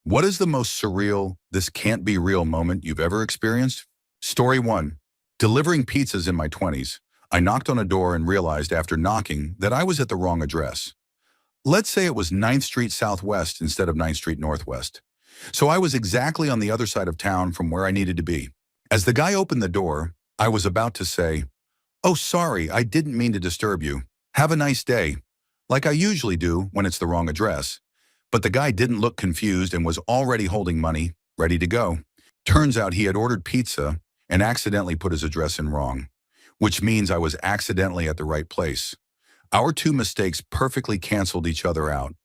What is the most surreal, this can't be real moment you've ever experienced? Story 1. Delivering pizzas in my 20s, I knocked on a door and realized after knocking that I was at the wrong address. Let's say it was 9th Street Southwest instead of 9th Street Northwest. So I was exactly on the other side of town from where I needed to be. As the guy opened the door, I was about to say, "Oh, sorry, I didn't mean to disturb you. Have a nice day," like I usually do when it's the wrong address. But the guy didn't look confused and was already holding money, ready to go. Turns out he had ordered pizza and accidentally put his address in wrong, which means I was accidentally at the right place. Our two mistakes perfectly canceled each other out.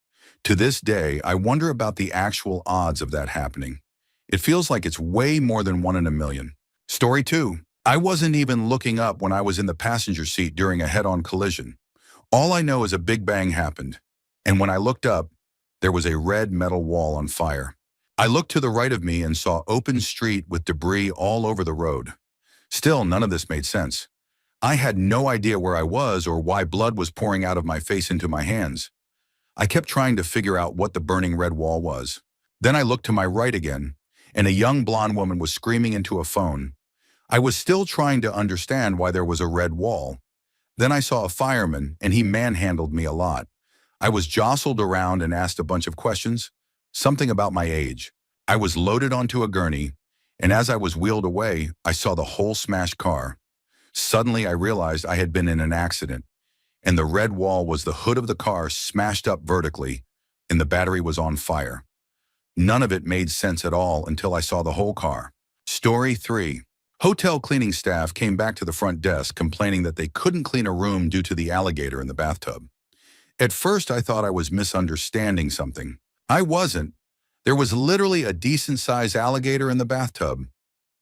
To this day, I wonder about the actual odds of that happening. It feels like it's way more than 1 in a million. Story 2. I wasn't even looking up when I was in the passenger seat during a head-on collision. All I know is a big bang happened, and when I looked up, there was a red metal wall on fire. I looked to the right of me and saw open street with debris all over the road. Still, none of this made sense. I had no idea where I was or why blood was pouring out of my face into my hands. I kept trying to figure out what the burning red wall was. Then I looked to my right again, and a young blonde woman was screaming into a phone. I was still trying to understand why there was a red wall. Then I saw a fireman, and he manhandled me a lot. I was jostled around and asked a bunch of questions, something about my age. I was loaded onto a gurney, and as I was wheeled away, I saw the whole smashed car. Suddenly, I realized I had been in an accident, and the red wall was the hood of the car smashed up vertically, and the battery was on fire. None of it made sense at all until I saw the whole car. Story 3. Hotel cleaning staff came back to the front desk complaining that they couldn't clean a room due to the alligator in the bathtub. At first, I thought I was misunderstanding something. I wasn't. There was literally a decent-sized alligator in the bathtub,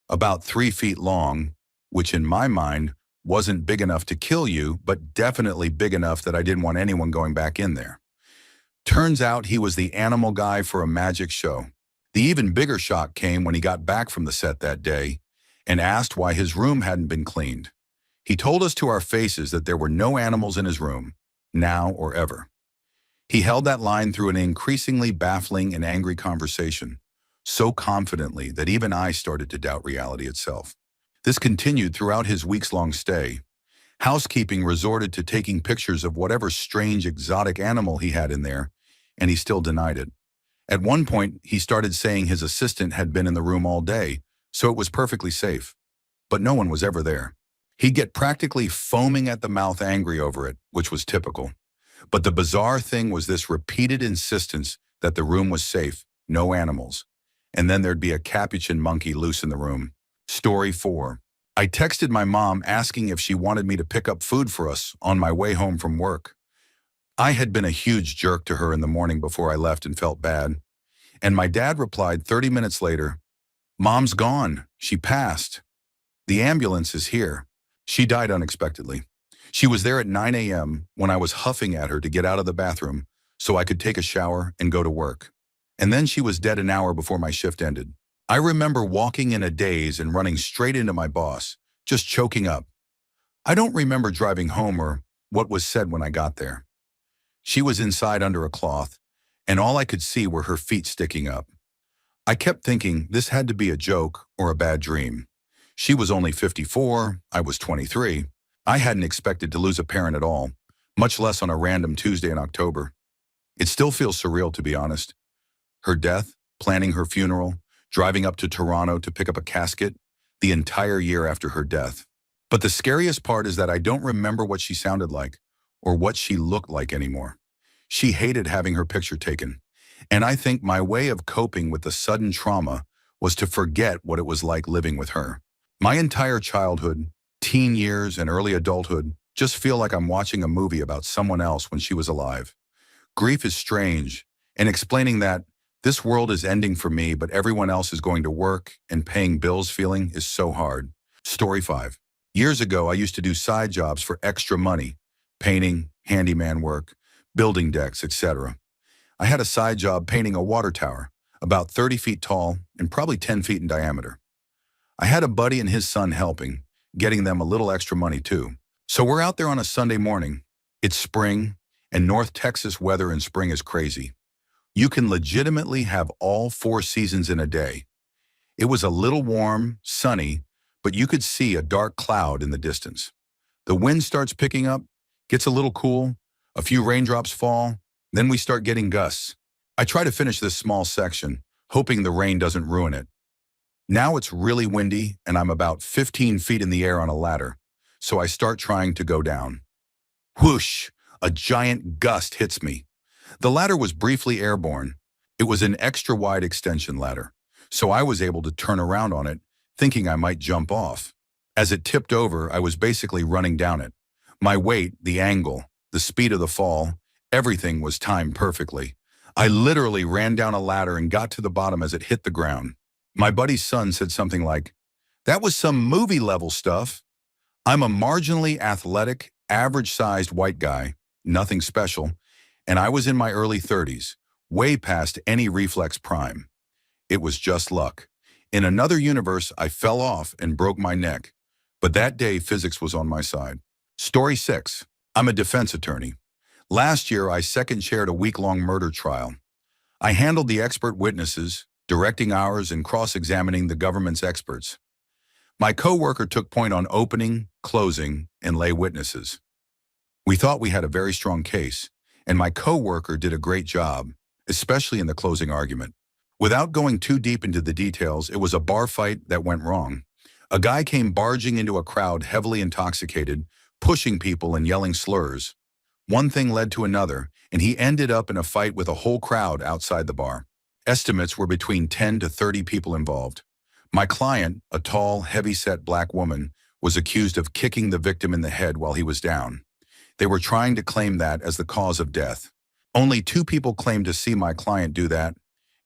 about 3 feet long, which in my mind wasn't big enough to kill you, but definitely big enough that I didn't want anyone going back in there. Turns out he was the animal guy for a magic show. The even bigger shock came when he got back from the set that day and asked why his room hadn't been cleaned. He told us to our faces that there were no animals in his room, now or ever. He held that line through an increasingly baffling and angry conversation, so confidently that even I started to doubt reality itself. This continued throughout his weeks-long stay. Housekeeping resorted to taking pictures of whatever strange exotic animal he had in there, and he still denied it. At one point, he started saying his assistant had been in the room all day, so it was perfectly safe. But no one was ever there. He'd get practically foaming at the mouth angry over it, which was typical. But the bizarre thing was this repeated insistence that the room was safe, no animals. And then there'd be a capuchin monkey loose in the room. Story 4. I texted my mom asking if she wanted me to pick up food for us on my way home from work. I had been a huge jerk to her in the morning before I left and felt bad. And my dad replied 30 minutes later, "Mom's gone. She passed. The ambulance is here." She died unexpectedly. She was there at 9 a.m. when I was huffing at her to get out of the bathroom so I could take a shower and go to work. And then she was dead an hour before my shift ended. I remember walking in a daze and running straight into my boss, just choking up. I don't remember driving home or what was said when I got there. She was inside under a cloth, and all I could see were her feet sticking up. I kept thinking this had to be a joke or a bad dream. She was only 54, I was 23. I hadn't expected to lose a parent at all, much less on a random Tuesday in October. It still feels surreal, to be honest. Her death, planning her funeral, driving up to Toronto to pick up a casket, the entire year after her death. But the scariest part is that I don't remember what she sounded like or what she looked like anymore. She hated having her picture taken, and I think my way of coping with the sudden trauma was to forget what it was like living with her. My entire childhood, teen years, and early adulthood just feel like I'm watching a movie about someone else when she was alive. Grief is strange, and explaining that this world is ending for me, but everyone else is going to work and paying bills feeling is so hard. Story 5. Years ago, I used to do side jobs for extra money, painting, handyman work, building decks, etc. I had a side job painting a water tower, about 30 feet tall and probably 10 feet in diameter. I had a buddy and his son helping, getting them a little extra money too. So we're out there on a Sunday morning. It's spring, and North Texas weather in spring is crazy. You can legitimately have all 4 seasons in a day. It was a little warm, sunny, but you could see a dark cloud in the distance. The wind starts picking up, gets a little cool, a few raindrops fall, then we start getting gusts. I try to finish this small section, hoping the rain doesn't ruin it. Now it's really windy and I'm about 15 feet in the air on a ladder, so I start trying to go down. Whoosh! A giant gust hits me. The ladder was briefly airborne. It was an extra-wide extension ladder, so I was able to turn around on it, thinking I might jump off. As it tipped over, I was basically running down it. My weight, the angle, the speed of the fall, everything was timed perfectly. I literally ran down a ladder and got to the bottom as it hit the ground. My buddy's son said something like, "That was some movie-level stuff." I'm a marginally athletic, average-sized white guy, nothing special, and I was in my early 30s, way past any reflex prime. It was just luck. In another universe, I fell off and broke my neck, but that day physics was on my side. Story 6. I'm a defense attorney. Last year, I second-chaired a week-long murder trial. I handled the expert witnesses, directing hours and cross-examining the government's experts. My co-worker took point on opening, closing, and lay witnesses. We thought we had a very strong case, and my co-worker did a great job, especially in the closing argument. Without going too deep into the details, it was a bar fight that went wrong. A guy came barging into a crowd heavily intoxicated, pushing people and yelling slurs. One thing led to another, and he ended up in a fight with a whole crowd outside the bar. Estimates were between 10 to 30 people involved. My client, a tall, heavy-set black woman, was accused of kicking the victim in the head while he was down. They were trying to claim that as the cause of death. Only 2 people claimed to see my client do that,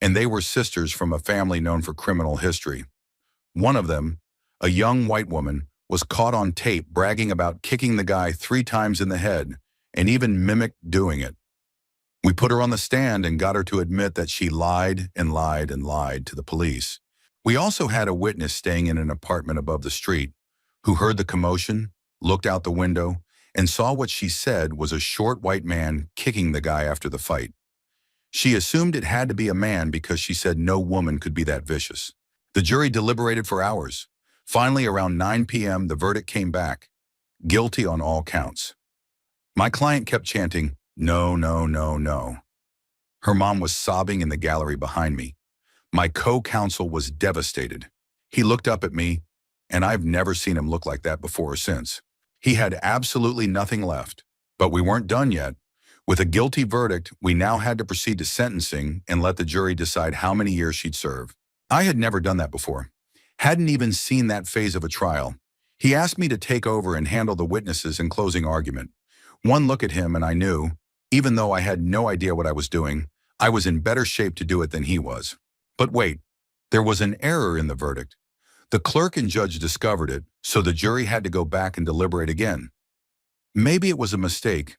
and they were sisters from a family known for criminal history. One of them, a young white woman, was caught on tape bragging about kicking the guy 3 times in the head and even mimicked doing it. We put her on the stand and got her to admit that she lied and lied and lied to the police. We also had a witness staying in an apartment above the street who heard the commotion, looked out the window, and saw what she said was a short white man kicking the guy after the fight. She assumed it had to be a man because she said no woman could be that vicious. The jury deliberated for hours. Finally, around 9 p.m., the verdict came back. Guilty on all counts. My client kept chanting, "No, no, no, no." Her mom was sobbing in the gallery behind me. My co-counsel was devastated. He looked up at me, and I've never seen him look like that before or since. He had absolutely nothing left, but we weren't done yet. With a guilty verdict, we now had to proceed to sentencing and let the jury decide how many years she'd serve. I had never done that before, hadn't even seen that phase of a trial. He asked me to take over and handle the witnesses and closing argument. One look at him and I knew, even though I had no idea what I was doing, I was in better shape to do it than he was. But wait, there was an error in the verdict. The clerk and judge discovered it, so the jury had to go back and deliberate again. Maybe it was a mistake.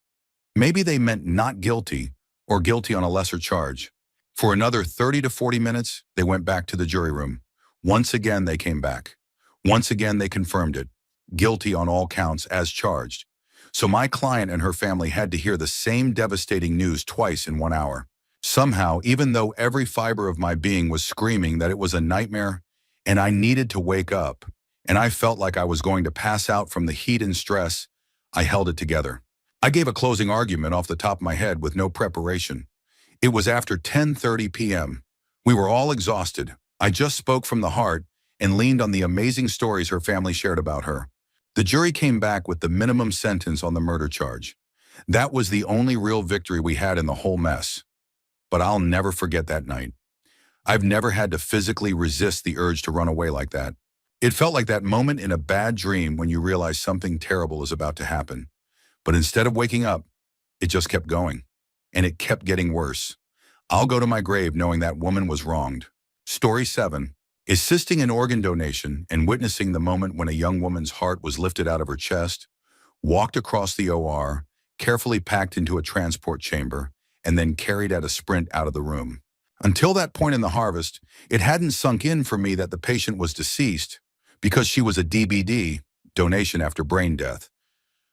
Maybe they meant not guilty or guilty on a lesser charge. For another 30 to 40 minutes, they went back to the jury room. Once again, they came back. Once again, they confirmed it. Guilty on all counts as charged. So my client and her family had to hear the same devastating news twice in 1 hour. Somehow, even though every fiber of my being was screaming that it was a nightmare and I needed to wake up, and I felt like I was going to pass out from the heat and stress, I held it together. I gave a closing argument off the top of my head with no preparation. It was after 10:30 p.m. We were all exhausted. I just spoke from the heart and leaned on the amazing stories her family shared about her. The jury came back with the minimum sentence on the murder charge. That was the only real victory we had in the whole mess. But I'll never forget that night. I've never had to physically resist the urge to run away like that. It felt like that moment in a bad dream when you realize something terrible is about to happen. But instead of waking up, it just kept going. And it kept getting worse. I'll go to my grave knowing that woman was wronged. Story 7. Assisting in organ donation and witnessing the moment when a young woman's heart was lifted out of her chest, walked across the OR, carefully packed into a transport chamber, and then carried at a sprint out of the room. Until that point in the harvest, it hadn't sunk in for me that the patient was deceased because she was a DBD, donation after brain death.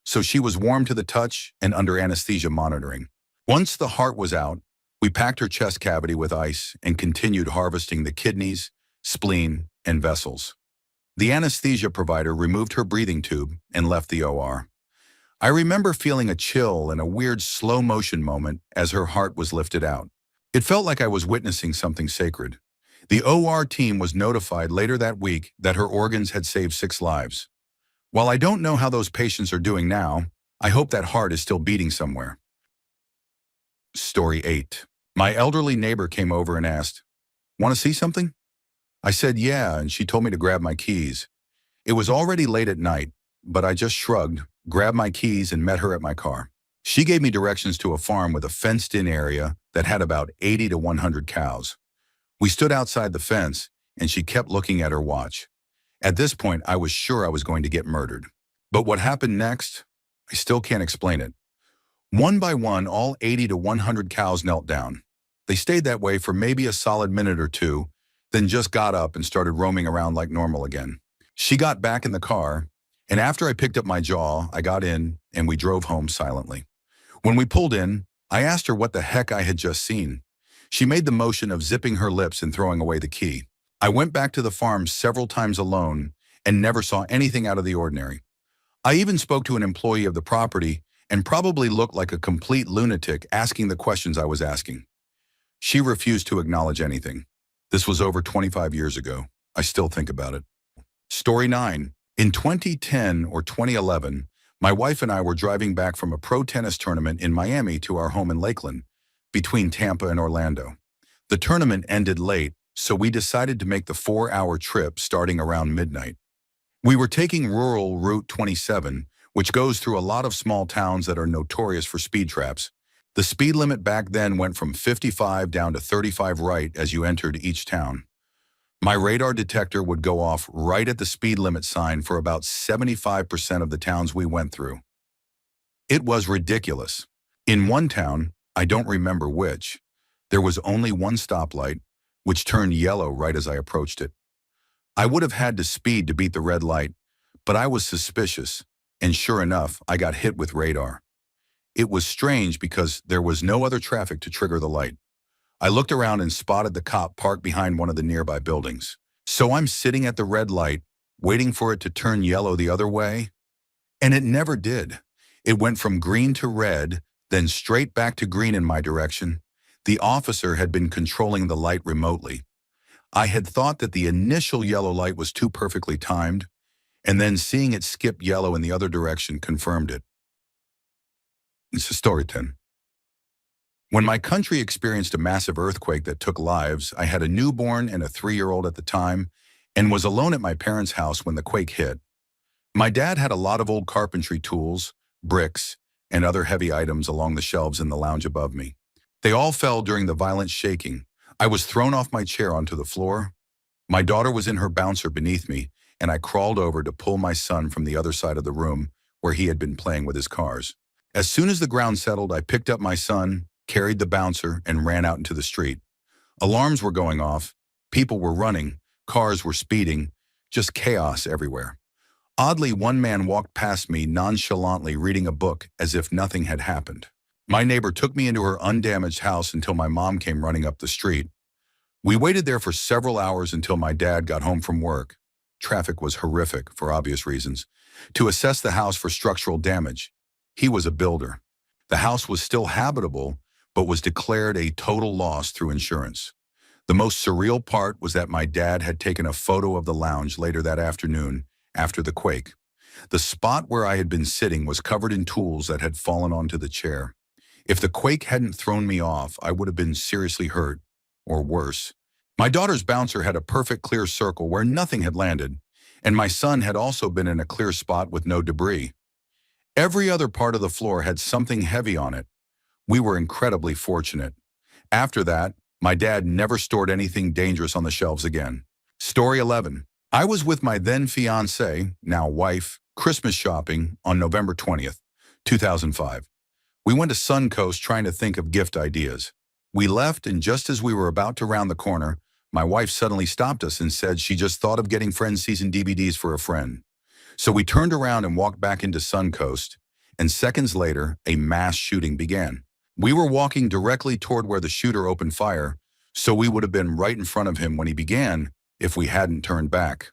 So she was warm to the touch and under anesthesia monitoring. Once the heart was out, We packed her chest cavity with ice and continued harvesting the kidneys, spleen, and vessels. The anesthesia provider removed her breathing tube and left the OR. I remember feeling a chill and a weird slow-motion moment as her heart was lifted out. It felt like I was witnessing something sacred. The OR team was notified later that week that her organs had saved 6 lives. While I don't know how those patients are doing now, I hope that heart is still beating somewhere. Story 8. My elderly neighbor came over and asked, "Want to see something?" I said yeah, and she told me to grab my keys. It was already late at night, but I just shrugged, grabbed my keys, and met her at my car. She gave me directions to a farm with a fenced-in area that had about 80 to 100 cows. We stood outside the fence, and she kept looking at her watch. At this point, I was sure I was going to get murdered. But what happened next? I still can't explain it. One by one, all 80 to 100 cows knelt down. They stayed that way for maybe a solid minute or two, then just got up and started roaming around like normal again. She got back in the car, and after I picked up my jaw, I got in, and we drove home silently. When we pulled in, I asked her what the heck I had just seen. She made the motion of zipping her lips and throwing away the key. I went back to the farm several times alone and never saw anything out of the ordinary. I even spoke to an employee of the property and probably looked like a complete lunatic asking the questions I was asking. She refused to acknowledge anything. This was over 25 years ago. I still think about it. Story 9. In 2010 or 2011, my wife and I were driving back from a pro tennis tournament in Miami to our home in Lakeland, between Tampa and Orlando. The tournament ended late, so we decided to make the 4-hour trip starting around midnight. We were taking rural Route 27, which goes through a lot of small towns that are notorious for speed traps. The speed limit back then went from 55 down to 35 right as you entered each town. My radar detector would go off right at the speed limit sign for about 75% of the towns we went through. It was ridiculous. In one town, I don't remember which, there was only one stoplight, which turned yellow right as I approached it. I would have had to speed to beat the red light, but I was suspicious, and sure enough, I got hit with radar. It was strange because there was no other traffic to trigger the light. I looked around and spotted the cop parked behind one of the nearby buildings. So I'm sitting at the red light, waiting for it to turn yellow the other way, and it never did. It went from green to red, then straight back to green in my direction. The officer had been controlling the light remotely. I had thought that the initial yellow light was too perfectly timed, and then seeing it skip yellow in the other direction confirmed it. It's a story 10. When my country experienced a massive earthquake that took lives, I had a newborn and a 3-year-old at the time, and was alone at my parents' house when the quake hit. My dad had a lot of old carpentry tools, bricks, and other heavy items along the shelves in the lounge above me. They all fell during the violent shaking. I was thrown off my chair onto the floor. My daughter was in her bouncer beneath me, and I crawled over to pull my son from the other side of the room where he had been playing with his cars. As soon as the ground settled, I picked up my son, carried the bouncer, and ran out into the street. Alarms were going off, people were running, cars were speeding, just chaos everywhere. Oddly, one man walked past me nonchalantly reading a book as if nothing had happened. My neighbor took me into her undamaged house until my mom came running up the street. We waited there for several hours until my dad got home from work. Traffic was horrific for obvious reasons. To assess the house for structural damage. He was a builder. The house was still habitable, but was declared a total loss through insurance. The most surreal part was that my dad had taken a photo of the lounge later that afternoon after the quake. The spot where I had been sitting was covered in tools that had fallen onto the chair. If the quake hadn't thrown me off, I would have been seriously hurt, or worse. My daughter's bouncer had a perfect clear circle where nothing had landed, and my son had also been in a clear spot with no debris. Every other part of the floor had something heavy on it. We were incredibly fortunate. After that, my dad never stored anything dangerous on the shelves again. Story 11. I was with my then fiancée, now wife, Christmas shopping on November 20th, 2005. We went to Suncoast trying to think of gift ideas. We left, and just as we were about to round the corner, my wife suddenly stopped us and said she just thought of getting Friends season DVDs for a friend. So we turned around and walked back into Suncoast, and seconds later, a mass shooting began. We were walking directly toward where the shooter opened fire, so we would have been right in front of him when he began if we hadn't turned back.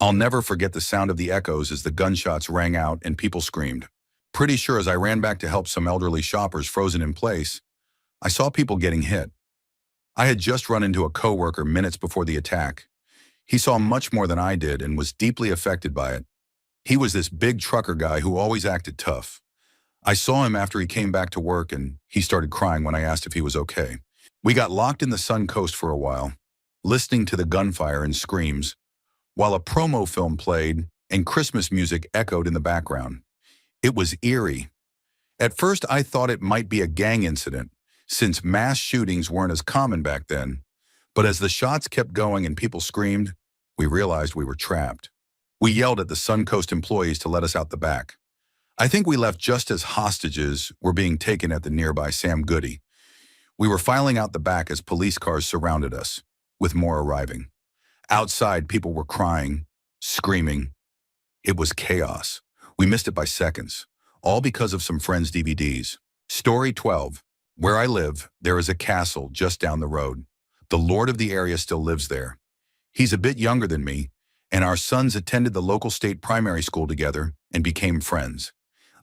I'll never forget the sound of the echoes as the gunshots rang out and people screamed. Pretty sure as I ran back to help some elderly shoppers frozen in place, I saw people getting hit. I had just run into a coworker minutes before the attack. He saw much more than I did and was deeply affected by it. He was this big trucker guy who always acted tough. I saw him after he came back to work and he started crying when I asked if he was okay. We got locked in the Sun Coast for a while, listening to the gunfire and screams, while a promo film played and Christmas music echoed in the background. It was eerie. At first I thought it might be a gang incident, since mass shootings weren't as common back then. But as the shots kept going and people screamed, we realized we were trapped. We yelled at the Suncoast employees to let us out the back. I think we left just as hostages were being taken at the nearby Sam Goody. We were filing out the back as police cars surrounded us, with more arriving. Outside, people were crying, screaming. It was chaos. We missed it by seconds, all because of some friends' DVDs. Story 12. Where I live, there is a castle just down the road. The lord of the area still lives there. He's a bit younger than me, and our sons attended the local state primary school together and became friends.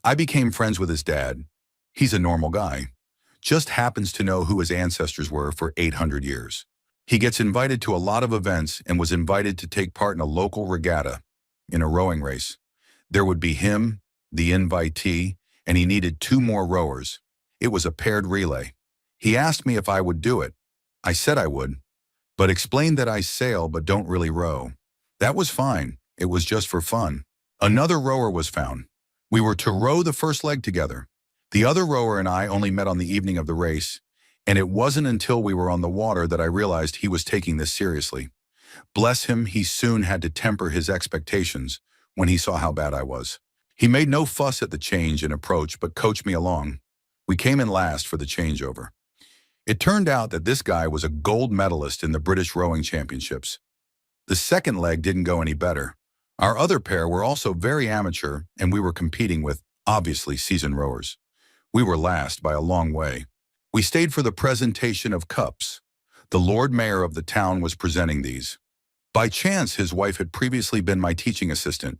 I became friends with his dad. He's a normal guy. Just happens to know who his ancestors were for 800 years. He gets invited to a lot of events and was invited to take part in a local regatta, in a rowing race. There would be him, the invitee, and he needed 2 more rowers. It was a paired relay. He asked me if I would do it. I said I would, but explained that I sail but don't really row. That was fine. It was just for fun. Another rower was found. We were to row the first leg together. The other rower and I only met on the evening of the race, and it wasn't until we were on the water that I realized he was taking this seriously. Bless him, he soon had to temper his expectations when he saw how bad I was. He made no fuss at the change in approach but coached me along. We came in last for the changeover. It turned out that this guy was a gold medalist in the British Rowing Championships. The second leg didn't go any better. Our other pair were also very amateur, and we were competing with, obviously, seasoned rowers. We were last by a long way. We stayed for the presentation of cups. The Lord Mayor of the town was presenting these. By chance, his wife had previously been my teaching assistant,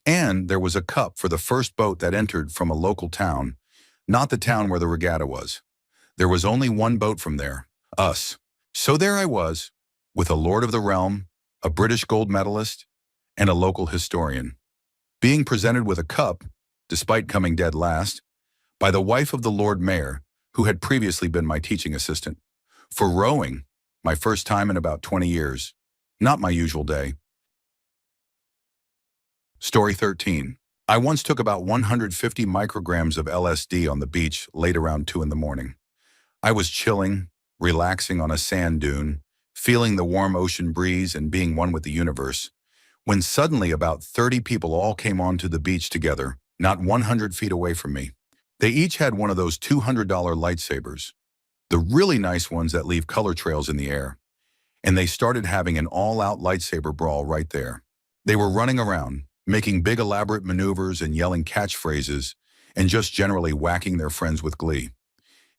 and there was a cup for the first boat that entered from a local town, not the town where the regatta was. There was only one boat from there, us. So there I was, with a lord of the realm, a British gold medalist, and a local historian, being presented with a cup, despite coming dead last, by the wife of the Lord Mayor, who had previously been my teaching assistant. For rowing, my first time in about 20 years. Not my usual day. Story 13. I once took about 150 micrograms of LSD on the beach late around 2 in the morning. I was chilling, relaxing on a sand dune, feeling the warm ocean breeze and being one with the universe, when suddenly about 30 people all came onto the beach together, not 100 feet away from me. They each had one of those $200 lightsabers, the really nice ones that leave color trails in the air, and they started having an all-out lightsaber brawl right there. They were running around, making big elaborate maneuvers and yelling catchphrases, and just generally whacking their friends with glee.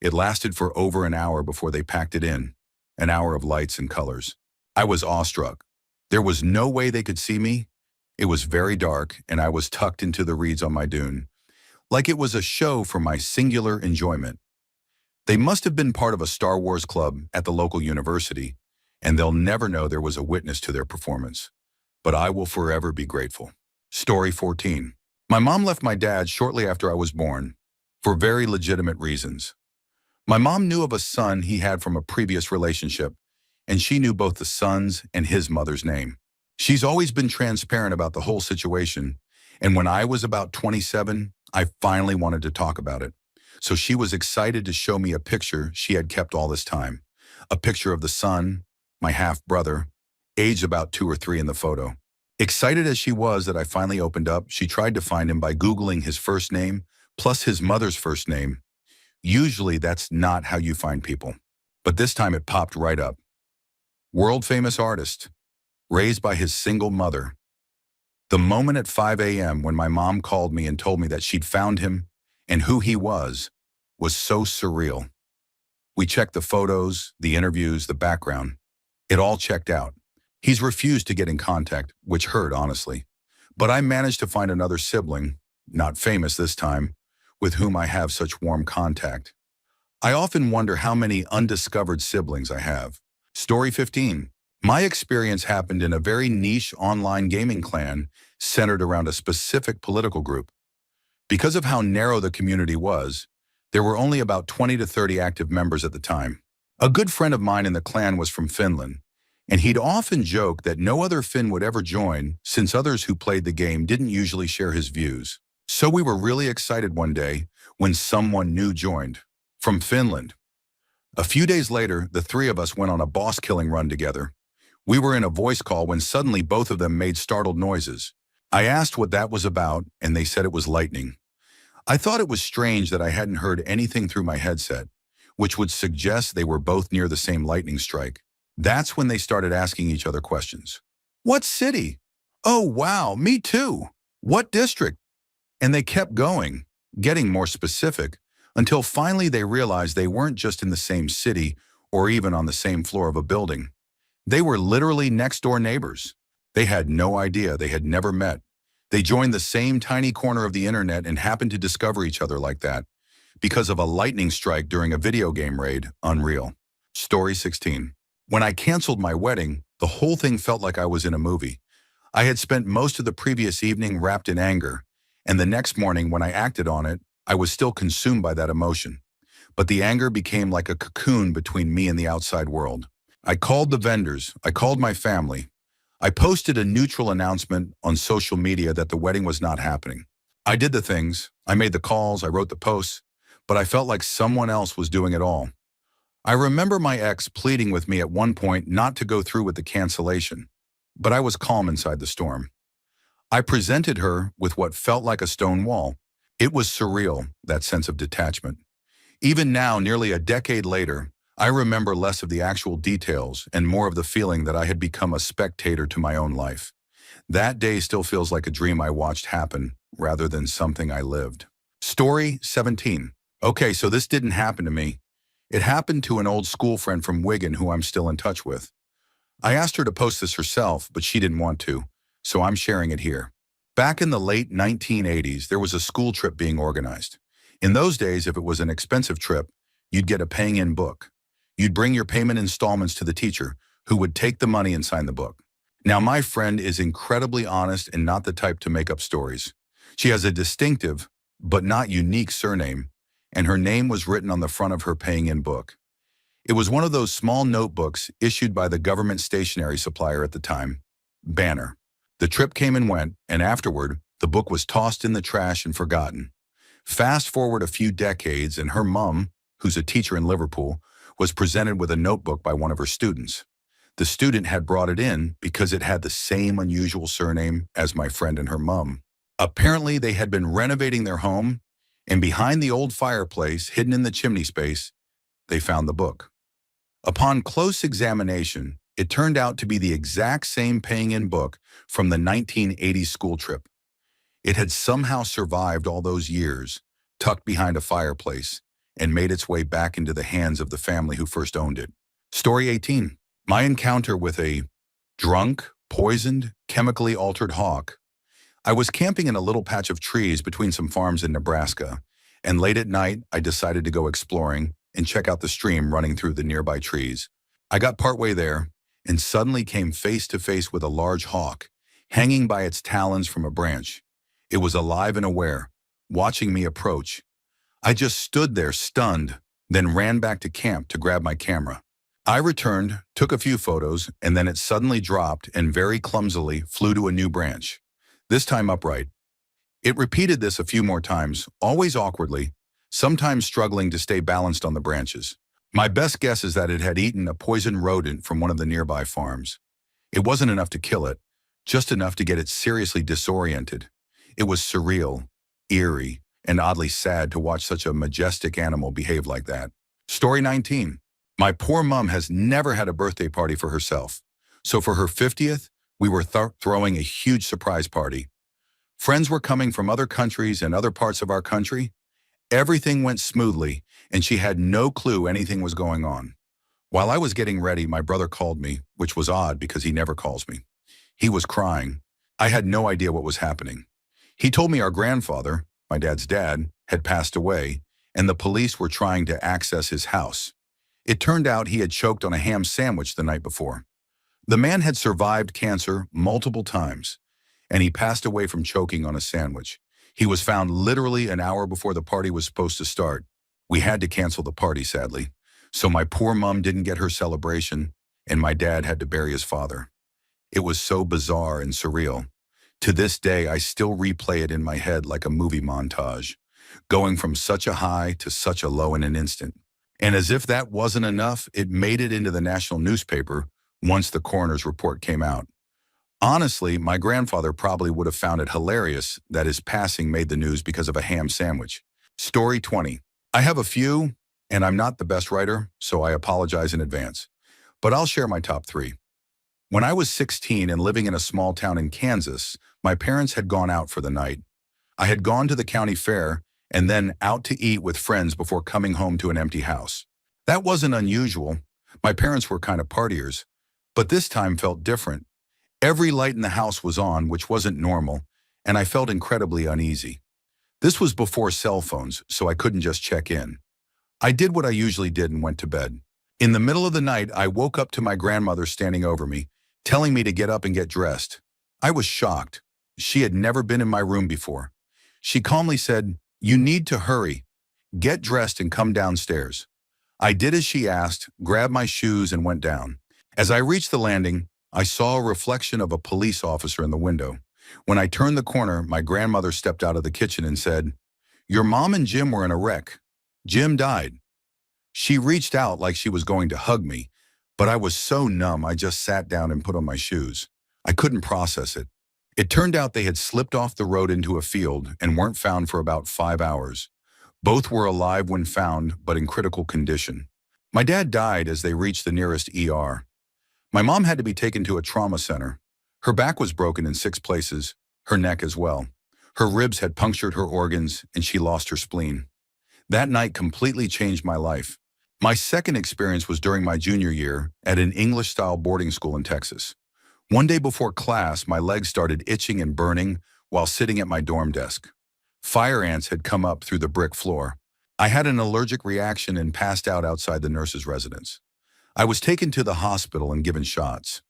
It lasted for over an hour before they packed it in, an hour of lights and colors. I was awestruck. There was no way they could see me. It was very dark, and I was tucked into the reeds on my dune, like it was a show for my singular enjoyment. They must have been part of a Star Wars club at the local university, and they'll never know there was a witness to their performance. But I will forever be grateful. Story 14. My mom left my dad shortly after I was born, for very legitimate reasons. My mom knew of a son he had from a previous relationship, and she knew both the son's and his mother's name. She's always been transparent about the whole situation, and when I was about 27, I finally wanted to talk about it. So she was excited to show me a picture she had kept all this time. A picture of the son, my half-brother, aged about 2 or 3 in the photo. Excited as she was that I finally opened up, she tried to find him by Googling his first name plus his mother's first name. Usually that's not how you find people, but this time it popped right up. World-famous artist, raised by his single mother. The moment at 5 a.m. when my mom called me and told me that she'd found him and who he was, was so surreal. We checked the photos, the interviews, the background. It all checked out. He's refused to get in contact, which hurt, honestly. But I managed to find another sibling, not famous this time, with whom I have such warm contact. I often wonder how many undiscovered siblings I have. Story 15. My experience happened in a very niche online gaming clan centered around a specific political group. Because of how narrow the community was, there were only about 20 to 30 active members at the time. A good friend of mine in the clan was from Finland, and he'd often joke that no other Finn would ever join since others who played the game didn't usually share his views. So we were really excited one day when someone new joined. From Finland. A few days later, the three of us went on a boss-killing run together. We were in a voice call when suddenly both of them made startled noises. I asked what that was about, and they said it was lightning. I thought it was strange that I hadn't heard anything through my headset, which would suggest they were both near the same lightning strike. That's when they started asking each other questions. What city? Oh, wow, me too. What district? And they kept going, getting more specific, until finally they realized they weren't just in the same city or even on the same floor of a building. They were literally next-door neighbors. They had no idea, they had never met. They joined the same tiny corner of the internet and happened to discover each other like that because of a lightning strike during a video game raid. Unreal. Story 16. When I canceled my wedding, the whole thing felt like I was in a movie. I had spent most of the previous evening wrapped in anger, and the next morning when I acted on it, I was still consumed by that emotion. But the anger became like a cocoon between me and the outside world. I called the vendors, I called my family. I posted a neutral announcement on social media that the wedding was not happening. I did the things, I made the calls, I wrote the posts, but I felt like someone else was doing it all. I remember my ex pleading with me at one point not to go through with the cancellation, but I was calm inside the storm. I presented her with what felt like a stone wall. It was surreal, that sense of detachment. Even now, nearly a decade later, I remember less of the actual details and more of the feeling that I had become a spectator to my own life. That day still feels like a dream I watched happen rather than something I lived. Story 17. Okay, so this didn't happen to me. It happened to an old school friend from Wigan who I'm still in touch with. I asked her to post this herself, but she didn't want to, so I'm sharing it here. Back in the late 1980s, there was a school trip being organized. In those days, if it was an expensive trip, you'd get a paying-in book. You'd bring your payment installments to the teacher, who would take the money and sign the book. Now, my friend is incredibly honest and not the type to make up stories. She has a distinctive, but not unique surname, and her name was written on the front of her paying-in book. It was one of those small notebooks issued by the government stationery supplier at the time, Banner. The trip came and went, and afterward, the book was tossed in the trash and forgotten. Fast forward a few decades, and her mum, who's a teacher in Liverpool, was presented with a notebook by one of her students. The student had brought it in because it had the same unusual surname as my friend and her mum. Apparently, they had been renovating their home, and behind the old fireplace, hidden in the chimney space, they found the book. Upon close examination, it turned out to be the exact same paying-in book from the 1980s school trip. It had somehow survived all those years, tucked behind a fireplace, and made its way back into the hands of the family who first owned it. Story 18. My encounter with a drunk, poisoned, chemically altered hawk. I was camping in a little patch of trees between some farms in Nebraska, and late at night, I decided to go exploring and check out the stream running through the nearby trees. I got partway there and suddenly came face to face with a large hawk, hanging by its talons from a branch. It was alive and aware, watching me approach. I just stood there stunned, then ran back to camp to grab my camera. I returned, took a few photos, and then it suddenly dropped and very clumsily flew to a new branch, this time upright. It repeated this a few more times, always awkwardly, sometimes struggling to stay balanced on the branches. My best guess is that it had eaten a poisoned rodent from one of the nearby farms. It wasn't enough to kill it, just enough to get it seriously disoriented. It was surreal, eerie, and oddly sad to watch such a majestic animal behave like that. Story 19. My poor mom has never had a birthday party for herself. So for her 50th, we were throwing a huge surprise party. Friends were coming from other countries and other parts of our country, Everything went smoothly, and she had no clue anything was going on. While I was getting ready, my brother called me, which was odd because he never calls me. He was crying. I had no idea what was happening. He told me our grandfather, my dad's dad, had passed away, and the police were trying to access his house. It turned out he had choked on a ham sandwich the night before. The man had survived cancer multiple times, and he passed away from choking on a sandwich. He was found literally an hour before the party was supposed to start. We had to cancel the party, sadly. So my poor mom didn't get her celebration, and my dad had to bury his father. It was so bizarre and surreal. To this day, I still replay it in my head like a movie montage, going from such a high to such a low in an instant. And as if that wasn't enough, it made it into the national newspaper once the coroner's report came out. Honestly, my grandfather probably would have found it hilarious that his passing made the news because of a ham sandwich. Story 20. I have a few, and I'm not the best writer, so I apologize in advance. But I'll share my top 3. When I was 16 and living in a small town in Kansas, my parents had gone out for the night. I had gone to the county fair and then out to eat with friends before coming home to an empty house. That wasn't unusual. My parents were kind of partiers, but this time felt different. Every light in the house was on, which wasn't normal, and I felt incredibly uneasy. This was before cell phones, so I couldn't just check in. I did what I usually did and went to bed. In the middle of the night, I woke up to my grandmother standing over me, telling me to get up and get dressed. I was shocked. She had never been in my room before. She calmly said, "You need to hurry. Get dressed and come downstairs." I did as she asked, grabbed my shoes and went down. As I reached the landing, I saw a reflection of a police officer in the window. When I turned the corner, my grandmother stepped out of the kitchen and said, "Your mom and Jim were in a wreck. Jim died." She reached out like she was going to hug me, but I was so numb I just sat down and put on my shoes. I couldn't process it. It turned out they had slipped off the road into a field and weren't found for about 5 hours. Both were alive when found, but in critical condition. My dad died as they reached the nearest ER. My mom had to be taken to a trauma center. Her back was broken in 6 places, her neck as well. Her ribs had punctured her organs, and she lost her spleen. That night completely changed my life. My second experience was during my junior year at an English-style boarding school in Texas. One day before class, my legs started itching and burning while sitting at my dorm desk. Fire ants had come up through the brick floor. I had an allergic reaction and passed out outside the nurse's residence. I was taken to the hospital and given shots.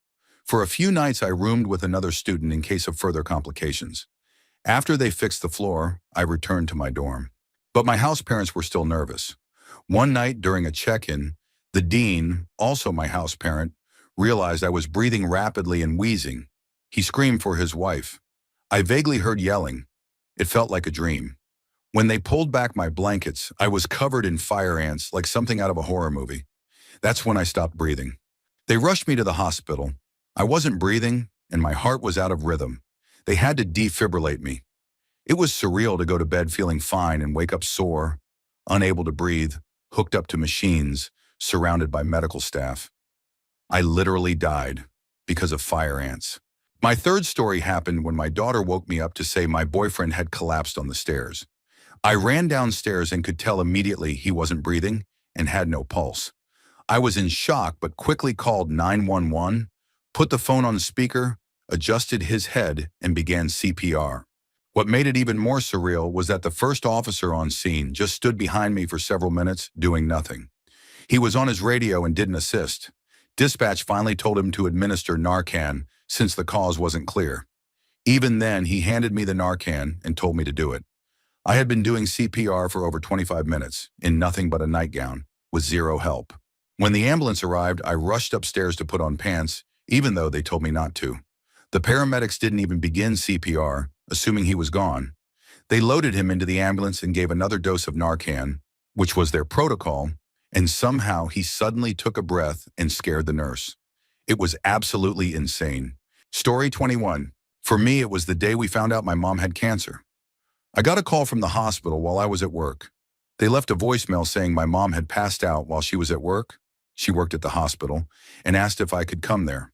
For a few nights, I roomed with another student in case of further complications. After they fixed the floor, I returned to my dorm. But my house parents were still nervous. One night during a check-in, the dean, also my house parent, realized I was breathing rapidly and wheezing. He screamed for his wife. I vaguely heard yelling. It felt like a dream. When they pulled back my blankets, I was covered in fire ants like something out of a horror movie. That's when I stopped breathing. They rushed me to the hospital. I wasn't breathing, and my heart was out of rhythm. They had to defibrillate me. It was surreal to go to bed feeling fine and wake up sore, unable to breathe, hooked up to machines, surrounded by medical staff. I literally died because of fire ants. My third story happened when my daughter woke me up to say my boyfriend had collapsed on the stairs. I ran downstairs and could tell immediately he wasn't breathing and had no pulse. I was in shock but quickly called 911, put the phone on speaker, adjusted his head, and began CPR. What made it even more surreal was that the first officer on scene just stood behind me for several minutes, doing nothing. He was on his radio and didn't assist. Dispatch finally told him to administer Narcan since the cause wasn't clear. Even then, he handed me the Narcan and told me to do it. I had been doing CPR for over 25 minutes in nothing but a nightgown, with zero help. When the ambulance arrived, I rushed upstairs to put on pants, even though they told me not to. The paramedics didn't even begin CPR, assuming he was gone. They loaded him into the ambulance and gave another dose of Narcan, which was their protocol, and somehow he suddenly took a breath and scared the nurse. It was absolutely insane. Story 21. For me, it was the day we found out my mom had cancer. I got a call from the hospital while I was at work. They left a voicemail saying my mom had passed out while she was at work. She worked at the hospital, and asked if I could come there.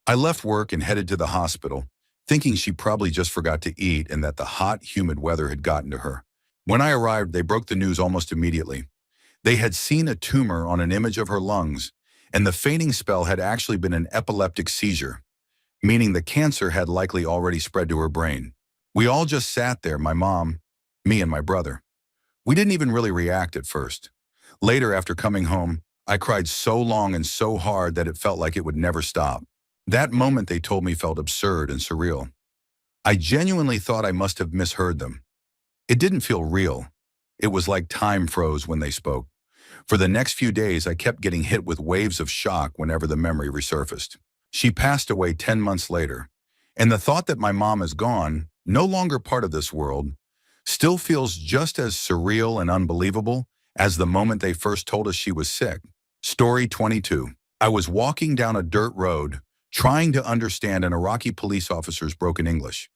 I left work and headed to the hospital, thinking she probably just forgot to eat and that the hot, humid weather had gotten to her. When I arrived, they broke the news almost immediately. They had seen a tumor on an image of her lungs, and the fainting spell had actually been an epileptic seizure, meaning the cancer had likely already spread to her brain. We all just sat there, my mom, me, and my brother. We didn't even really react at first. Later, after coming home, I cried so long and so hard that it felt like it would never stop. That moment, they told me, felt absurd and surreal. I genuinely thought I must have misheard them. It didn't feel real. It was like time froze when they spoke. For the next few days, I kept getting hit with waves of shock whenever the memory resurfaced. She passed away 10 months later, and the thought that my mom is gone, no longer part of this world, still feels just as surreal and unbelievable as the moment they first told us she was sick. Story 22. I was walking down a dirt road, trying to understand an Iraqi police officer's broken English.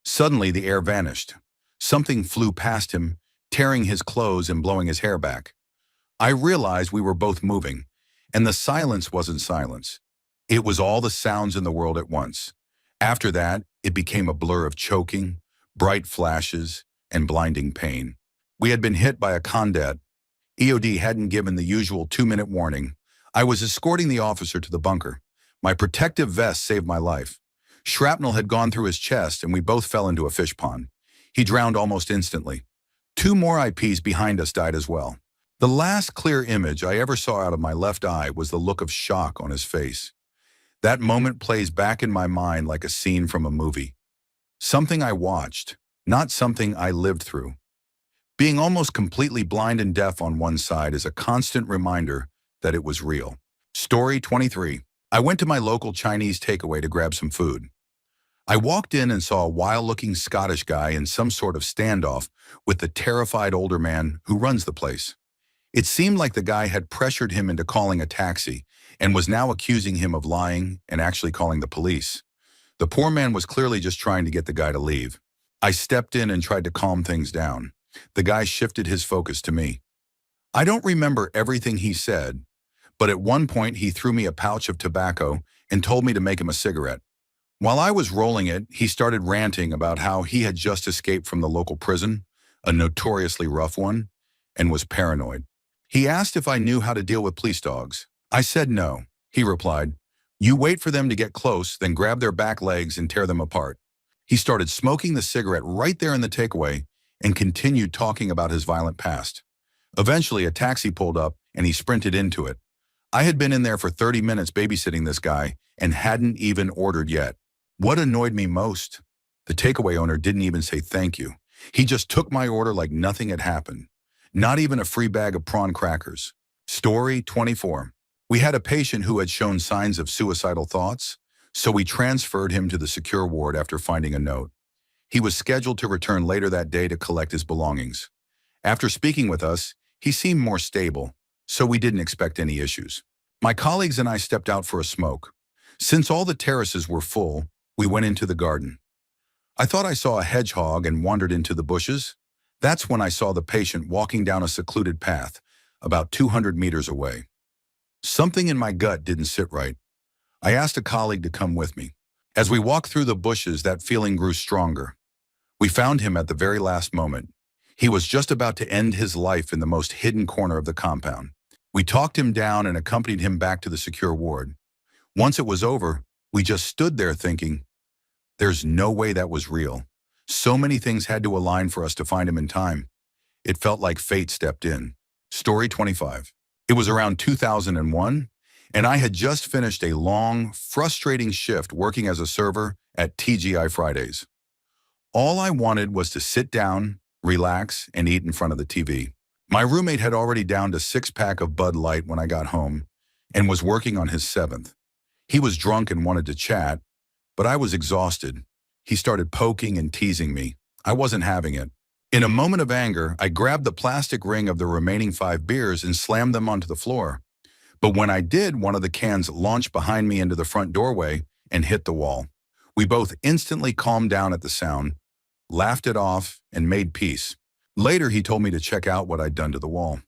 Suddenly, the air vanished. Something flew past him, tearing his clothes and blowing his hair back. I realized we were both moving, and the silence wasn't silence. It was all the sounds in the world at once. After that, it became a blur of choking, bright flashes, and blinding pain. We had been hit by a Condat. EOD hadn't given the usual 2-minute warning. I was escorting the officer to the bunker. My protective vest saved my life. Shrapnel had gone through his chest, and we both fell into a fish pond. He drowned almost instantly. 2 more IPs behind us died as well. The last clear image I ever saw out of my left eye was the look of shock on his face. That moment plays back in my mind like a scene from a movie. Something I watched, not something I lived through. Being almost completely blind and deaf on one side is a constant reminder that it was real. Story 23. I went to my local Chinese takeaway to grab some food. I walked in and saw a wild-looking Scottish guy in some sort of standoff with the terrified older man who runs the place. It seemed like the guy had pressured him into calling a taxi and was now accusing him of lying and actually calling the police. The poor man was clearly just trying to get the guy to leave. I stepped in and tried to calm things down. The guy shifted his focus to me. I don't remember everything he said, but at one point he threw me a pouch of tobacco and told me to make him a cigarette. While I was rolling it, he started ranting about how he had just escaped from the local prison, a notoriously rough one, and was paranoid. He asked if I knew how to deal with police dogs. I said no. He replied, "You wait for them to get close, then grab their back legs and tear them apart." He started smoking the cigarette right there in the takeaway and continued talking about his violent past. Eventually, a taxi pulled up and he sprinted into it. I had been in there for 30 minutes babysitting this guy and hadn't even ordered yet. What annoyed me most? The takeaway owner didn't even say thank you. He just took my order like nothing had happened. Not even a free bag of prawn crackers. Story 24. We had a patient who had shown signs of suicidal thoughts, so we transferred him to the secure ward after finding a note. He was scheduled to return later that day to collect his belongings. After speaking with us, he seemed more stable, so we didn't expect any issues. My colleagues and I stepped out for a smoke. Since all the terraces were full, we went into the garden. I thought I saw a hedgehog and wandered into the bushes. That's when I saw the patient walking down a secluded path, about 200 meters away. Something in my gut didn't sit right. I asked a colleague to come with me. As we walked through the bushes, that feeling grew stronger. We found him at the very last moment. He was just about to end his life in the most hidden corner of the compound. We talked him down and accompanied him back to the secure ward. Once it was over, we just stood there thinking, there's no way that was real. So many things had to align for us to find him in time. It felt like fate stepped in. Story 25. It was around 2001, and I had just finished a long, frustrating shift working as a server at TGI Fridays. All I wanted was to sit down, relax, and eat in front of the TV. My roommate had already downed a 6-pack of Bud Light when I got home and was working on his 7th. He was drunk and wanted to chat, but I was exhausted. He started poking and teasing me. I wasn't having it. In a moment of anger, I grabbed the plastic ring of the remaining 5 beers and slammed them onto the floor. But when I did, one of the cans launched behind me into the front doorway and hit the wall. We both instantly calmed down at the sound, laughed it off, and made peace. Later, he told me to check out what I'd done to the wall.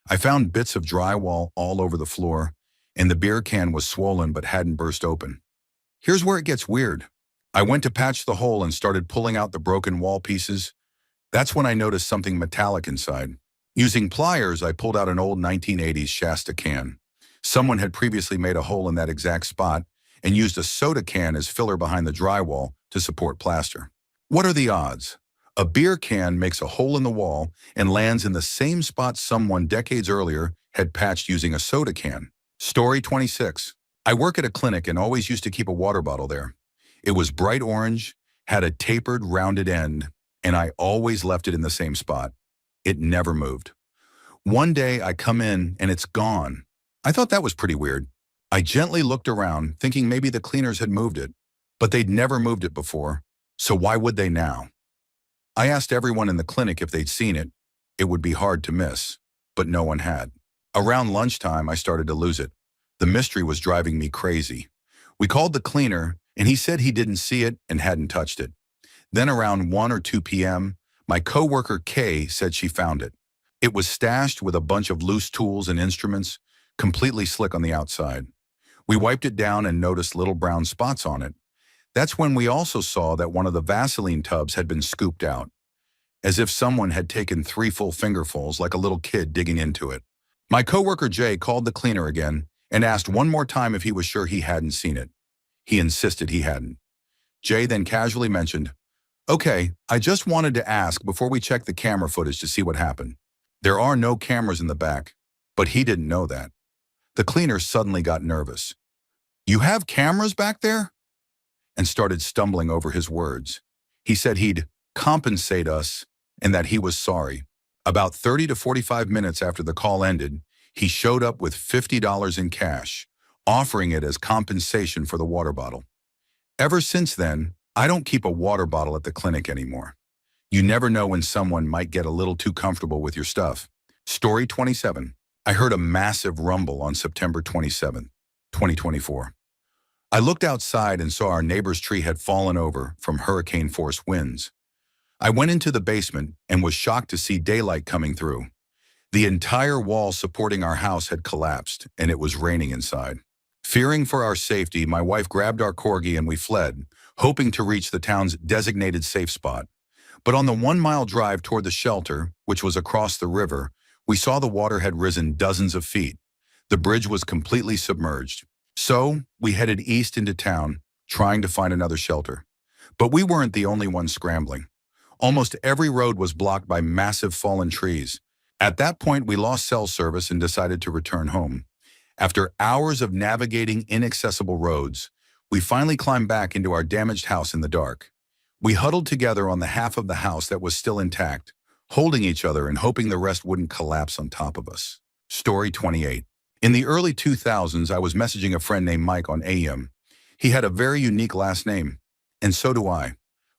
I found bits of drywall all over the floor, and the beer can was swollen but hadn't burst open. Here's where it gets weird. I went to patch the hole and started pulling out the broken wall pieces, That's when I noticed something metallic inside. Using pliers, I pulled out an old 1980s Shasta can. Someone had previously made a hole in that exact spot and used a soda can as filler behind the drywall to support plaster. What are the odds? A beer can makes a hole in the wall and lands in the same spot someone decades earlier had patched using a soda can. Story 26. I work at a clinic and always used to keep a water bottle there. It was bright orange, had a tapered, rounded end, and I always left it in the same spot. It never moved. One day I come in and it's gone. I thought that was pretty weird. I gently looked around, thinking maybe the cleaners had moved it, but they'd never moved it before, so why would they now? I asked everyone in the clinic if they'd seen it. It would be hard to miss, but no one had. Around lunchtime, I started to lose it. The mystery was driving me crazy. We called the cleaner, and he said he didn't see it and hadn't touched it. Then around 1 or 2 p.m., my coworker Kay said she found it. It was stashed with a bunch of loose tools and instruments, completely slick on the outside. We wiped it down and noticed little brown spots on it. That's when we also saw that one of the Vaseline tubs had been scooped out, as if someone had taken 3 full fingerfuls like a little kid digging into it. My coworker Jay called the cleaner again and asked one more time if he was sure he hadn't seen it. He insisted he hadn't. Jay then casually mentioned, "Okay, I just wanted to ask before we check the camera footage to see what happened." There are no cameras in the back, but he didn't know that. The cleaner suddenly got nervous. "You have cameras back there?" And started stumbling over his words. He said he'd compensate us and that he was sorry. About 30 to 45 minutes after the call ended, he showed up with $50 in cash, offering it as compensation for the water bottle. Ever since then, I don't keep a water bottle at the clinic anymore. You never know when someone might get a little too comfortable with your stuff. Story 27. I heard a massive rumble on September 27, 2024. I looked outside and saw our neighbor's tree had fallen over from hurricane-force winds. I went into the basement and was shocked to see daylight coming through. The entire wall supporting our house had collapsed, and it was raining inside. Fearing for our safety, my wife grabbed our corgi and we fled, hoping to reach the town's designated safe spot. But on the 1-mile drive toward the shelter, which was across the river, we saw the water had risen dozens of feet. The bridge was completely submerged. So we headed east into town, trying to find another shelter. But we weren't the only ones scrambling. Almost every road was blocked by massive fallen trees. At that point, we lost cell service and decided to return home. After hours of navigating inaccessible roads, we finally climbed back into our damaged house in the dark. We huddled together on the half of the house that was still intact, holding each other and hoping the rest wouldn't collapse on top of us. Story 28. In the early 2000s, I was messaging a friend named Mike on AIM. He had a very unique last name, and so do I.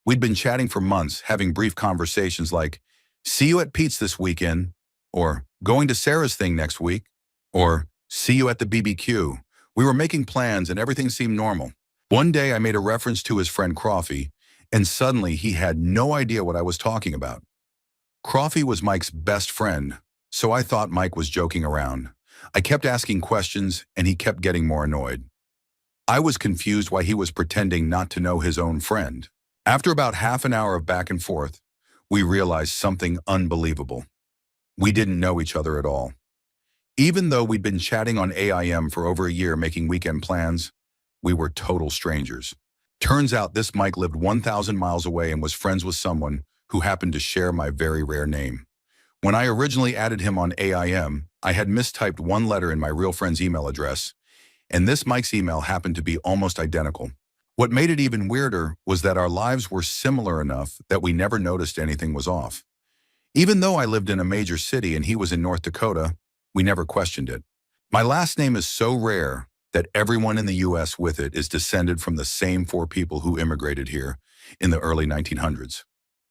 We'd been chatting for months, having brief conversations like, "See you at Pete's this weekend," or "Going to Sarah's thing next week," or "See you at the BBQ." We were making plans and everything seemed normal. One day I made a reference to his friend Crawfie, and suddenly he had no idea what I was talking about. Crawfie was Mike's best friend, so I thought Mike was joking around. I kept asking questions, and he kept getting more annoyed. I was confused why he was pretending not to know his own friend. After about half an hour of back and forth, we realized something unbelievable. We didn't know each other at all. Even though we'd been chatting on AIM for over a year making weekend plans, we were total strangers. Turns out this Mike lived 1,000 miles away and was friends with someone who happened to share my very rare name. When I originally added him on AIM, I had mistyped one letter in my real friend's email address, and this Mike's email happened to be almost identical. What made it even weirder was that our lives were similar enough that we never noticed anything was off. Even though I lived in a major city and he was in North Dakota, we never questioned it. My last name is so rare that everyone in the U.S. with it is descended from the same 4 people who immigrated here in the early 1900s.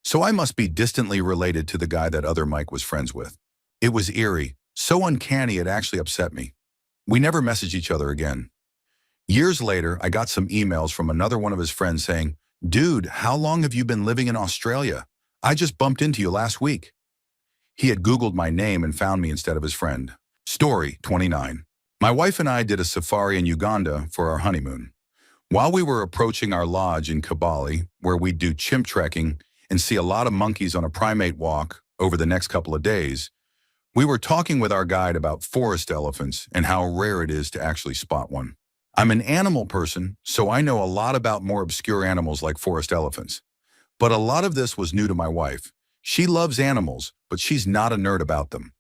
So I must be distantly related to the guy that other Mike was friends with. It was eerie, so uncanny it actually upset me. We never messaged each other again. Years later, I got some emails from another one of his friends saying, "Dude, how long have you been living in Australia? I just bumped into you last week." He had Googled my name and found me instead of his friend. Story 29. My wife and I did a safari in Uganda for our honeymoon. While we were approaching our lodge in Kabale, where we'd do chimp trekking and see a lot of monkeys on a primate walk over the next couple of days, we were talking with our guide about forest elephants and how rare it is to actually spot one. I'm an animal person, so I know a lot about more obscure animals like forest elephants. But a lot of this was new to my wife. She loves animals, but she's not a nerd about them.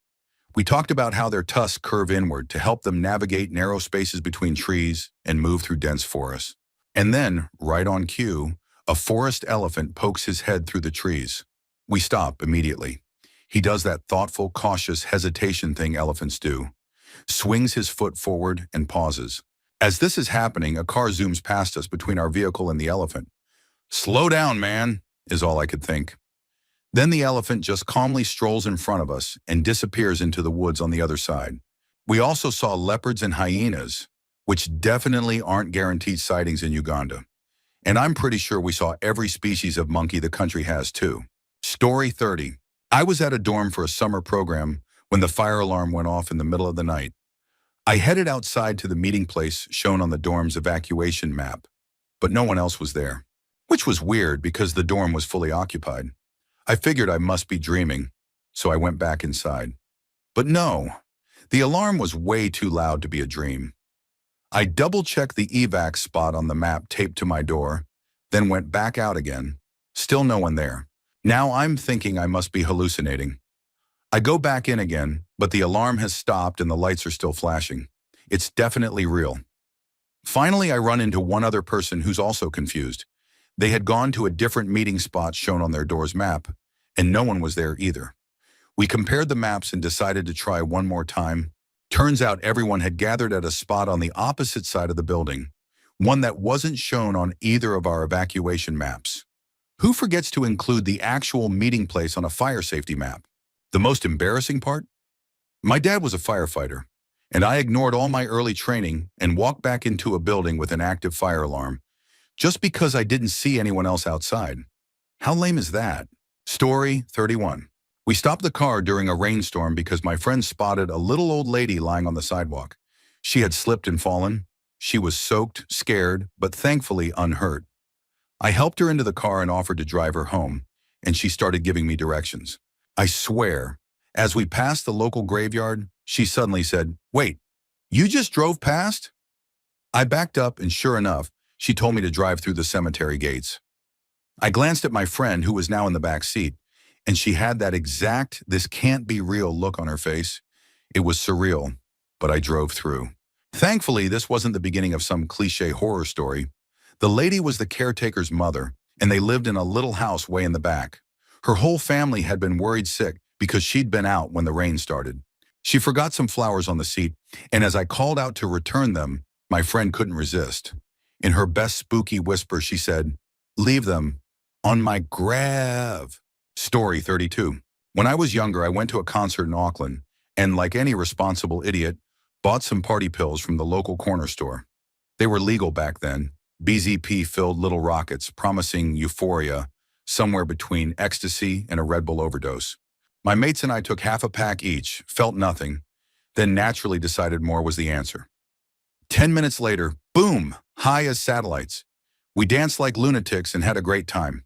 We talked about how their tusks curve inward to help them navigate narrow spaces between trees and move through dense forests. And then, right on cue, a forest elephant pokes his head through the trees. We stop immediately. He does that thoughtful, cautious hesitation thing elephants do. Swings his foot forward and pauses. As this is happening, a car zooms past us between our vehicle and the elephant. "Slow down, man," is all I could think. Then the elephant just calmly strolls in front of us and disappears into the woods on the other side. We also saw leopards and hyenas, which definitely aren't guaranteed sightings in Uganda. And I'm pretty sure we saw every species of monkey the country has too. Story 30. I was at a dorm for a summer program when the fire alarm went off in the middle of the night. I headed outside to the meeting place shown on the dorm's evacuation map, but no one else was there, which was weird because the dorm was fully occupied. I figured I must be dreaming, so I went back inside. But no, the alarm was way too loud to be a dream. I double-checked the evac spot on the map taped to my door, then went back out again. Still no one there. Now I'm thinking I must be hallucinating. I go back in again, but the alarm has stopped and the lights are still flashing. It's definitely real. Finally, I run into one other person who's also confused. They had gone to a different meeting spot shown on their door's map, and no one was there either. We compared the maps and decided to try one more time. Turns out everyone had gathered at a spot on the opposite side of the building, one that wasn't shown on either of our evacuation maps. Who forgets to include the actual meeting place on a fire safety map? The most embarrassing part? My dad was a firefighter, and I ignored all my early training and walked back into a building with an active fire alarm, just because I didn't see anyone else outside. How lame is that? Story 31. We stopped the car during a rainstorm because my friend spotted a little old lady lying on the sidewalk. She had slipped and fallen. She was soaked, scared, but thankfully unhurt. I helped her into the car and offered to drive her home, and she started giving me directions. I swear, as we passed the local graveyard, she suddenly said, "Wait, you just drove past?" I backed up, and sure enough, she told me to drive through the cemetery gates. I glanced at my friend, who was now in the back seat, and she had that exact "this can't be real" look on her face. It was surreal, but I drove through. Thankfully, this wasn't the beginning of some cliché horror story. The lady was the caretaker's mother, and they lived in a little house way in the back. Her whole family had been worried sick because she'd been out when the rain started. She forgot some flowers on the seat, and as I called out to return them, my friend couldn't resist. In her best spooky whisper, she said, "Leave them on my grave." Story 32. When I was younger, I went to a concert in Auckland, and like any responsible idiot, bought some party pills from the local corner store. They were legal back then, BZP-filled little rockets promising euphoria, somewhere between ecstasy and a Red Bull overdose. My mates and I took half a pack each, felt nothing, then naturally decided more was the answer. 10 minutes later, boom, high as satellites. We danced like lunatics and had a great time.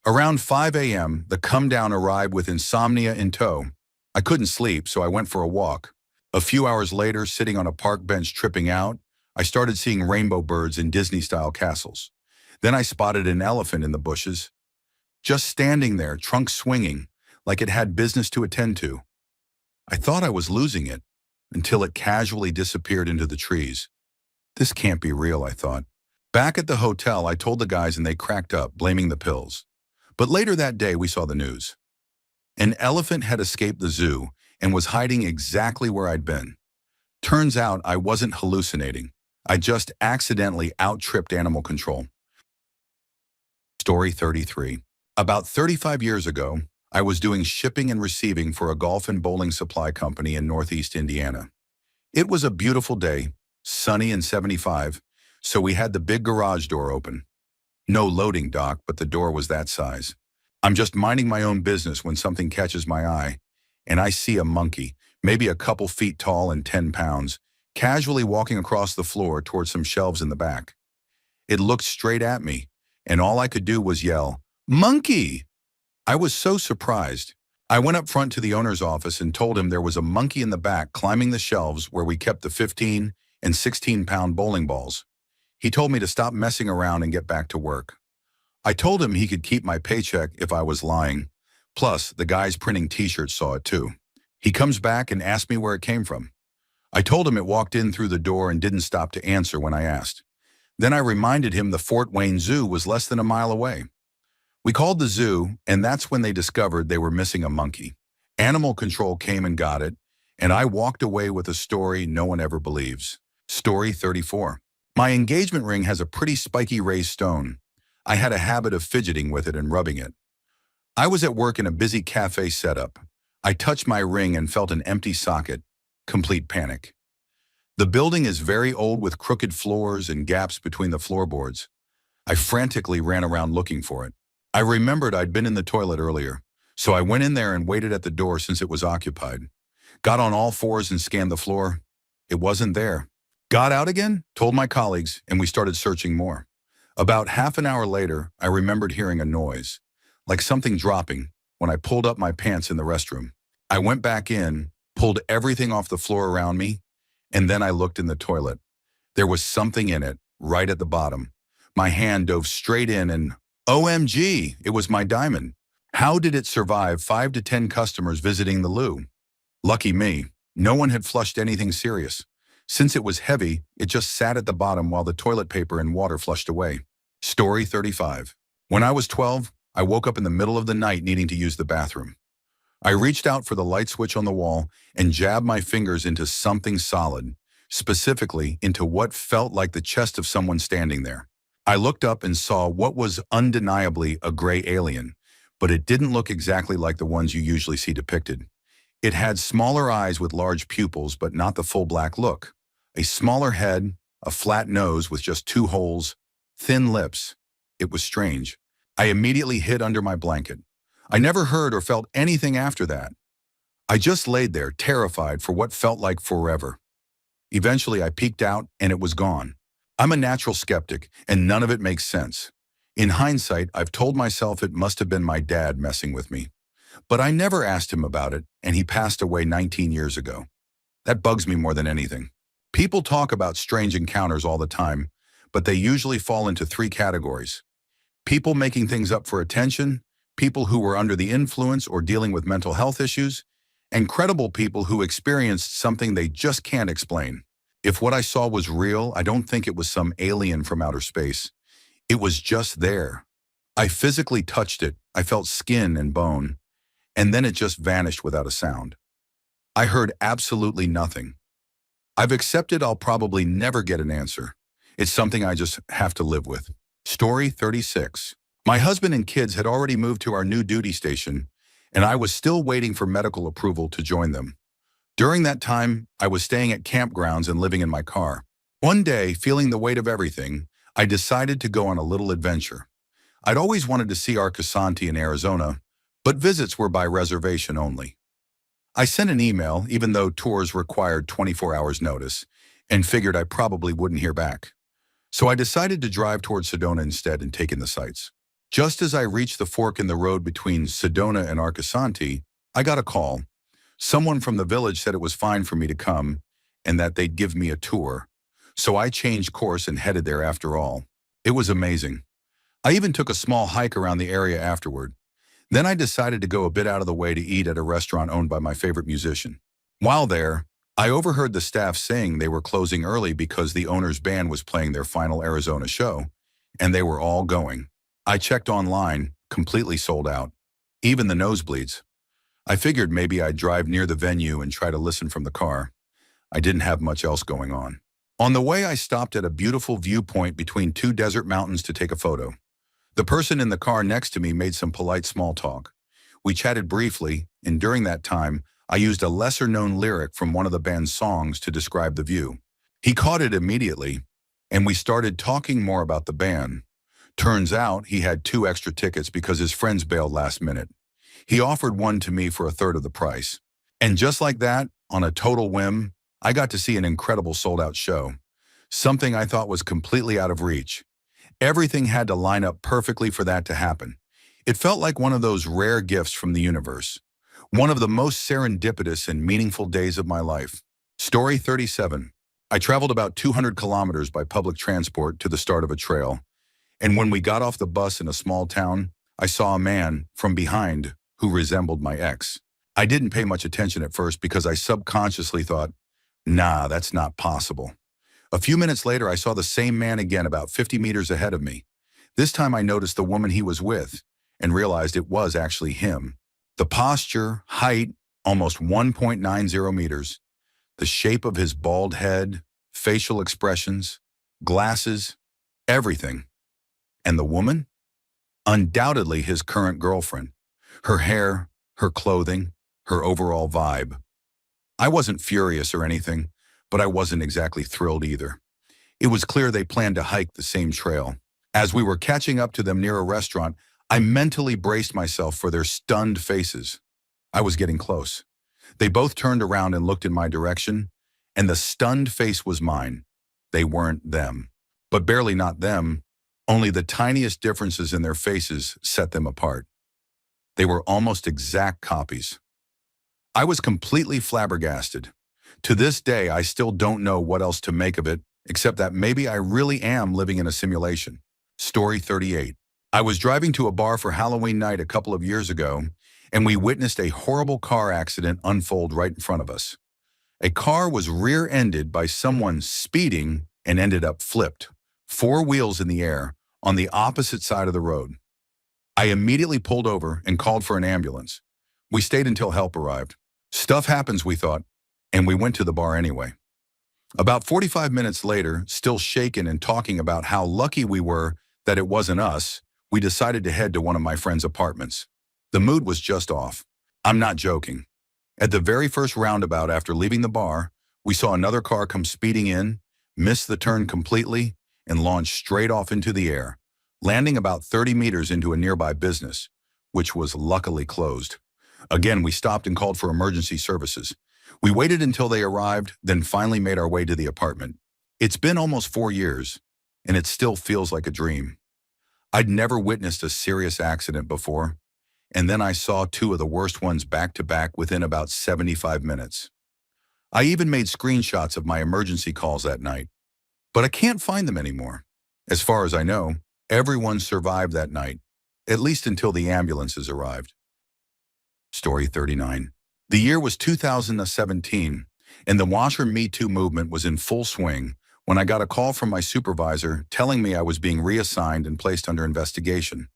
Around 5 a.m., the come-down arrived with insomnia in tow. I couldn't sleep, so I went for a walk. A few hours later, sitting on a park bench tripping out, I started seeing rainbow birds in Disney-style castles. Then I spotted an elephant in the bushes, just standing there, trunk swinging, like it had business to attend to. I thought I was losing it, until it casually disappeared into the trees. This can't be real, I thought. Back at the hotel, I told the guys and they cracked up, blaming the pills. But later that day, we saw the news. An elephant had escaped the zoo and was hiding exactly where I'd been. Turns out I wasn't hallucinating. I just accidentally out-tripped animal control. Story 33. About 35 years ago, I was doing shipping and receiving for a golf and bowling supply company in Northeast Indiana. It was a beautiful day, sunny and 75, so we had the big garage door open. No loading dock, but the door was that size. I'm just minding my own business when something catches my eye, and I see a monkey, maybe a couple feet tall and 10 pounds, casually walking across the floor towards some shelves in the back. It looked straight at me, and all I could do was yell, "Monkey!" I was so surprised. I went up front to the owner's office and told him there was a monkey in the back climbing the shelves where we kept the 15 and 16-pound bowling balls. He told me to stop messing around and get back to work. I told him he could keep my paycheck if I was lying. Plus, the guys printing t-shirts saw it too. He comes back and asked me where it came from. I told him it walked in through the door and didn't stop to answer when I asked. Then I reminded him the Fort Wayne Zoo was less than a mile away. We called the zoo, and that's when they discovered they were missing a monkey. Animal control came and got it, and I walked away with a story no one ever believes. Story 34. My engagement ring has a pretty spiky raised stone. I had a habit of fidgeting with it and rubbing it. I was at work in a busy cafe setup. I touched my ring and felt an empty socket. Complete panic. The building is very old with crooked floors and gaps between the floorboards. I frantically ran around looking for it. I remembered I'd been in the toilet earlier, so I went in there and waited at the door since it was occupied. Got on all fours and scanned the floor. It wasn't there. Got out again, told my colleagues, and we started searching more. About half an hour later, I remembered hearing a noise, like something dropping, when I pulled up my pants in the restroom. I went back in, pulled everything off the floor around me, and then I looked in the toilet. There was something in it, right at the bottom. My hand dove straight in and OMG, it was my diamond. How did it survive 5 to 10 customers visiting the loo? Lucky me, no one had flushed anything serious. Since it was heavy, it just sat at the bottom while the toilet paper and water flushed away. Story 35. When I was 12, I woke up in the middle of the night needing to use the bathroom. I reached out for the light switch on the wall and jabbed my fingers into something solid, specifically into what felt like the chest of someone standing there. I looked up and saw what was undeniably a gray alien, but it didn't look exactly like the ones you usually see depicted. It had smaller eyes with large pupils, but not the full black look. A smaller head, a flat nose with just 2 holes, thin lips. It was strange. I immediately hid under my blanket. I never heard or felt anything after that. I just laid there, terrified for what felt like forever. Eventually, I peeked out and it was gone. I'm a natural skeptic, and none of it makes sense. In hindsight, I've told myself it must have been my dad messing with me. But I never asked him about it, and he passed away 19 years ago. That bugs me more than anything. People talk about strange encounters all the time, but they usually fall into 3 categories. People making things up for attention, people who were under the influence or dealing with mental health issues, and credible people who experienced something they just can't explain. If what I saw was real, I don't think it was some alien from outer space. It was just there. I physically touched it, I felt skin and bone, and then it just vanished without a sound. I heard absolutely nothing. I've accepted I'll probably never get an answer. It's something I just have to live with. Story 36. My husband and kids had already moved to our new duty station, and I was still waiting for medical approval to join them. During that time, I was staying at campgrounds and living in my car. One day, feeling the weight of everything, I decided to go on a little adventure. I'd always wanted to see Arcosanti in Arizona, but visits were by reservation only. I sent an email, even though tours required 24 hours notice, and figured I probably wouldn't hear back. So I decided to drive towards Sedona instead and take in the sights. Just as I reached the fork in the road between Sedona and Arcosanti, I got a call. Someone from the village said it was fine for me to come and that they'd give me a tour. So I changed course and headed there after all. It was amazing. I even took a small hike around the area afterward. Then I decided to go a bit out of the way to eat at a restaurant owned by my favorite musician. While there, I overheard the staff saying they were closing early because the owner's band was playing their final Arizona show, and they were all going. I checked online, completely sold out. Even the nosebleeds. I figured maybe I'd drive near the venue and try to listen from the car. I didn't have much else going on. On the way, I stopped at a beautiful viewpoint between 2 desert mountains to take a photo. The person in the car next to me made some polite small talk. We chatted briefly, and during that time, I used a lesser-known lyric from one of the band's songs to describe the view. He caught it immediately, and we started talking more about the band. Turns out he had 2 extra tickets because his friends bailed last minute. He offered one to me for a third of the price. And just like that, on a total whim, I got to see an incredible sold-out show. Something I thought was completely out of reach. Everything had to line up perfectly for that to happen. It felt like one of those rare gifts from the universe. One of the most serendipitous and meaningful days of my life. Story 37. I traveled about 200 kilometers by public transport to the start of a trail, and when we got off the bus in a small town, I saw a man from behind who resembled my ex. I didn't pay much attention at first because I subconsciously thought, nah, that's not possible. A few minutes later, I saw the same man again about 50 meters ahead of me. This time I noticed the woman he was with and realized it was actually him. The posture, height, almost 1.90 meters, the shape of his bald head, facial expressions, glasses, everything. And the woman? Undoubtedly his current girlfriend. Her hair, her clothing, her overall vibe. I wasn't furious or anything, but I wasn't exactly thrilled either. It was clear they planned to hike the same trail. As we were catching up to them near a restaurant, I mentally braced myself for their stunned faces. I was getting close. They both turned around and looked in my direction, and the stunned face was mine. They weren't them. But barely not them. Only the tiniest differences in their faces set them apart. They were almost exact copies. I was completely flabbergasted. To this day, I still don't know what else to make of it, except that maybe I really am living in a simulation. Story 38. I was driving to a bar for Halloween night a couple of years ago, and we witnessed a horrible car accident unfold right in front of us. A car was rear-ended by someone speeding and ended up flipped, 4 wheels in the air, on the opposite side of the road. I immediately pulled over and called for an ambulance. We stayed until help arrived. Stuff happens, we thought, and we went to the bar anyway. About 45 minutes later, still shaken and talking about how lucky we were that it wasn't us, we decided to head to one of my friend's apartments. The mood was just off. I'm not joking. At the very first roundabout after leaving the bar, we saw another car come speeding in, miss the turn completely, and launch straight off into the air, landing about 30 meters into a nearby business, which was luckily closed. Again, we stopped and called for emergency services. We waited until they arrived, then finally made our way to the apartment. It's been almost 4 years, and it still feels like a dream. I'd never witnessed a serious accident before, and then I saw 2 of the worst ones back to back within about 75 minutes. I even made screenshots of my emergency calls that night, but I can't find them anymore. As far as I know, everyone survived that night, at least until the ambulances arrived. Story 39. The year was 2017, and the Washer Me Too movement was in full swing when I got a call from my supervisor telling me I was being reassigned and placed under investigation.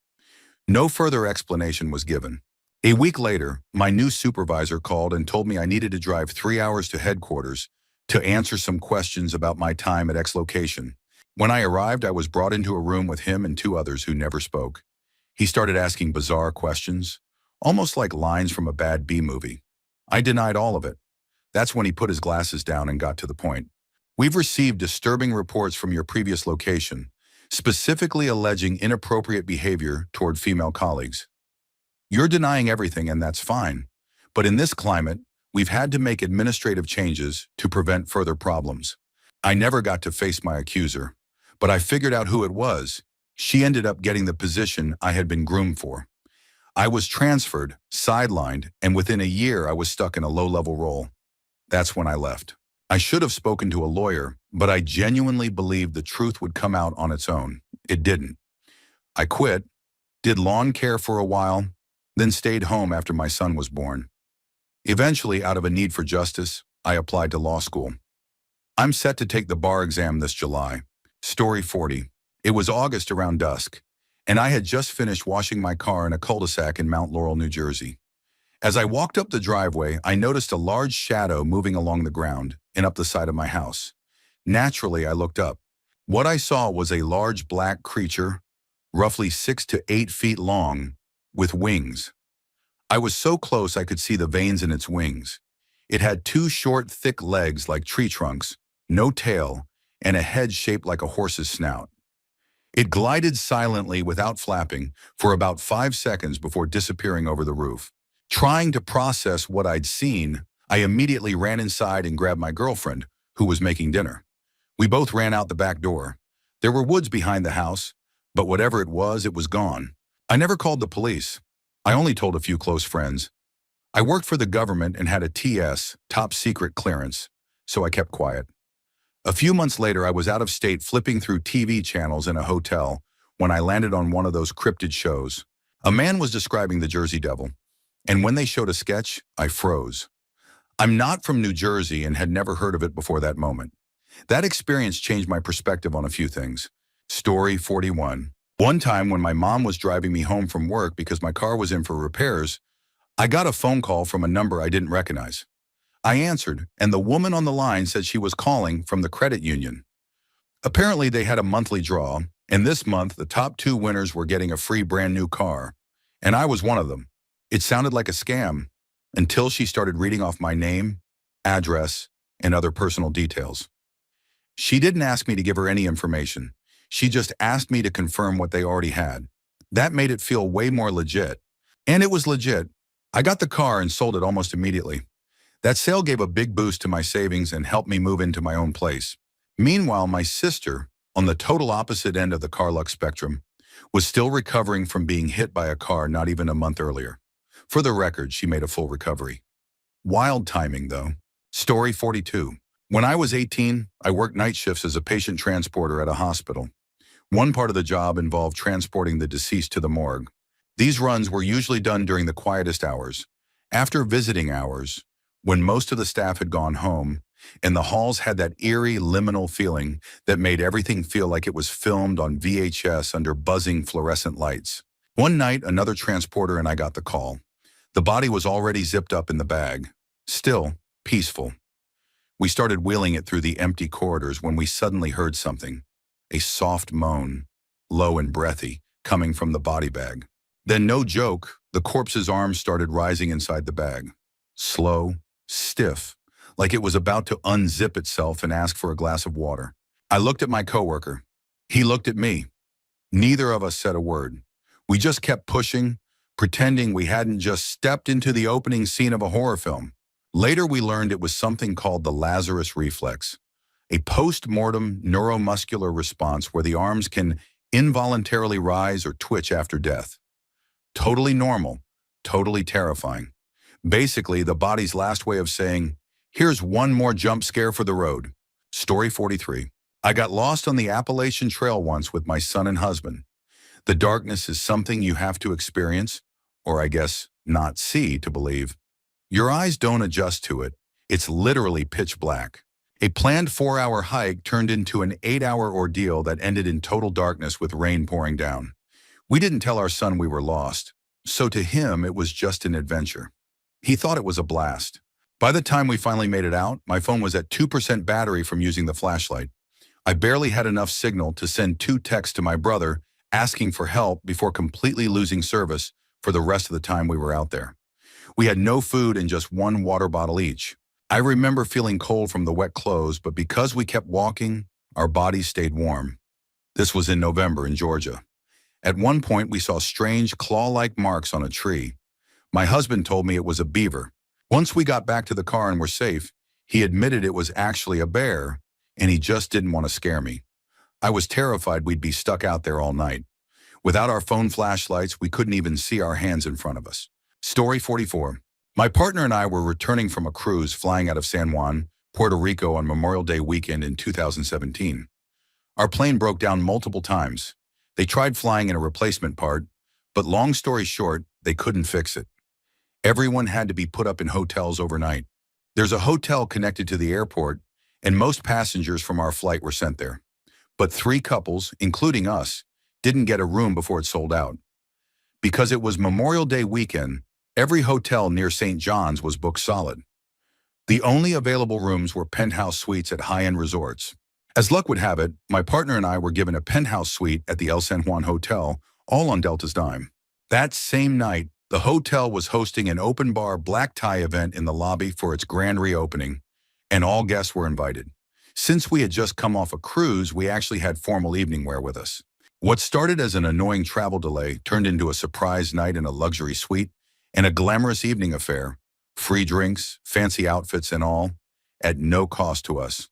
No further explanation was given. A week later, my new supervisor called and told me I needed to drive 3 hours to headquarters to answer some questions about my time at X location. When I arrived, I was brought into a room with him and 2 others who never spoke. He started asking bizarre questions, almost like lines from a bad B-movie. I denied all of it. That's when he put his glasses down and got to the point. We've received disturbing reports from your previous location, specifically alleging inappropriate behavior toward female colleagues. You're denying everything, and that's fine. But in this climate, we've had to make administrative changes to prevent further problems. I never got to face my accuser, but I figured out who it was. She ended up getting the position I had been groomed for. I was transferred, sidelined, and within a year I was stuck in a low-level role. That's when I left. I should have spoken to a lawyer, but I genuinely believed the truth would come out on its own. It didn't. I quit, did lawn care for a while, then stayed home after my son was born. Eventually, out of a need for justice, I applied to law school. I'm set to take the bar exam this July. Story 40. It was August around dusk, and I had just finished washing my car in a cul-de-sac in Mount Laurel, New Jersey. As I walked up the driveway, I noticed a large shadow moving along the ground and up the side of my house. Naturally, I looked up. What I saw was a large black creature, roughly 6 to 8 feet long, with wings. I was so close I could see the veins in its wings. It had 2 short, thick legs like tree trunks, no tail, and a head shaped like a horse's snout. It glided silently without flapping for about 5 seconds before disappearing over the roof. Trying to process what I'd seen, I immediately ran inside and grabbed my girlfriend, who was making dinner. We both ran out the back door. There were woods behind the house, but whatever it was gone. I never called the police. I only told a few close friends. I worked for the government and had a TS, top secret clearance, so I kept quiet. A few months later, I was out of state flipping through TV channels in a hotel when I landed on one of those cryptid shows. A man was describing the Jersey Devil, and when they showed a sketch, I froze. I'm not from New Jersey and had never heard of it before that moment. That experience changed my perspective on a few things. Story 41. One time when my mom was driving me home from work because my car was in for repairs, I got a phone call from a number I didn't recognize. I answered, and the woman on the line said she was calling from the credit union. Apparently, they had a monthly draw, and this month, the top two winners were getting a free brand new car, and I was one of them. It sounded like a scam until she started reading off my name, address, and other personal details. She didn't ask me to give her any information. She just asked me to confirm what they already had. That made it feel way more legit. And it was legit. I got the car and sold it almost immediately. That sale gave a big boost to my savings and helped me move into my own place. Meanwhile, my sister, on the total opposite end of the car luck spectrum, was still recovering from being hit by a car not even a month earlier. For the record, she made a full recovery. Wild timing, though. Story 42. When I was 18, I worked night shifts as a patient transporter at a hospital. One part of the job involved transporting the deceased to the morgue. These runs were usually done during the quietest hours, after visiting hours, when most of the staff had gone home, and the halls had that eerie liminal feeling that made everything feel like it was filmed on VHS under buzzing fluorescent lights. One night, another transporter and I got the call. The body was already zipped up in the bag. Still, peaceful. We started wheeling it through the empty corridors when we suddenly heard something. A soft moan, low and breathy, coming from the body bag. Then, no joke, the corpse's arms started rising inside the bag. Slow, stiff, like it was about to unzip itself and ask for a glass of water. I looked at my coworker. He looked at me. Neither of us said a word. We just kept pushing, pretending we hadn't just stepped into the opening scene of a horror film. Later, we learned it was something called the Lazarus reflex, a post-mortem neuromuscular response where the arms can involuntarily rise or twitch after death. Totally normal, totally terrifying. Basically, the body's last way of saying, here's one more jump scare for the road. Story 43. I got lost on the Appalachian Trail once with my son and husband. The darkness is something you have to experience, or I guess not see to believe. Your eyes don't adjust to it. It's literally pitch black. A planned 4-hour hike turned into an 8-hour ordeal that ended in total darkness with rain pouring down. We didn't tell our son we were lost, so to him it was just an adventure. He thought it was a blast. By the time we finally made it out, my phone was at 2% battery from using the flashlight. I barely had enough signal to send 2 texts to my brother asking for help before completely losing service for the rest of the time we were out there. We had no food and just 1 water bottle each. I remember feeling cold from the wet clothes, but because we kept walking, our bodies stayed warm. This was in November in Georgia. At one point, we saw strange claw-like marks on a tree. My husband told me it was a beaver. Once we got back to the car and were safe, he admitted it was actually a bear, and he just didn't want to scare me. I was terrified we'd be stuck out there all night. Without our phone flashlights, we couldn't even see our hands in front of us. Story 44. My partner and I were returning from a cruise flying out of San Juan, Puerto Rico on Memorial Day weekend in 2017. Our plane broke down multiple times. They tried flying in a replacement part, but long story short, they couldn't fix it. Everyone had to be put up in hotels overnight. There's a hotel connected to the airport, and most passengers from our flight were sent there. But 3 couples, including us, didn't get a room before it sold out. Because it was Memorial Day weekend, every hotel near St. John's was booked solid. The only available rooms were penthouse suites at high-end resorts. As luck would have it, my partner and I were given a penthouse suite at the El San Juan Hotel, all on Delta's dime. That same night, the hotel was hosting an open-bar black tie event in the lobby for its grand reopening, and all guests were invited. Since we had just come off a cruise, we actually had formal evening wear with us. What started as an annoying travel delay turned into a surprise night in a luxury suite and a glamorous evening affair, free drinks, fancy outfits and all, at no cost to us.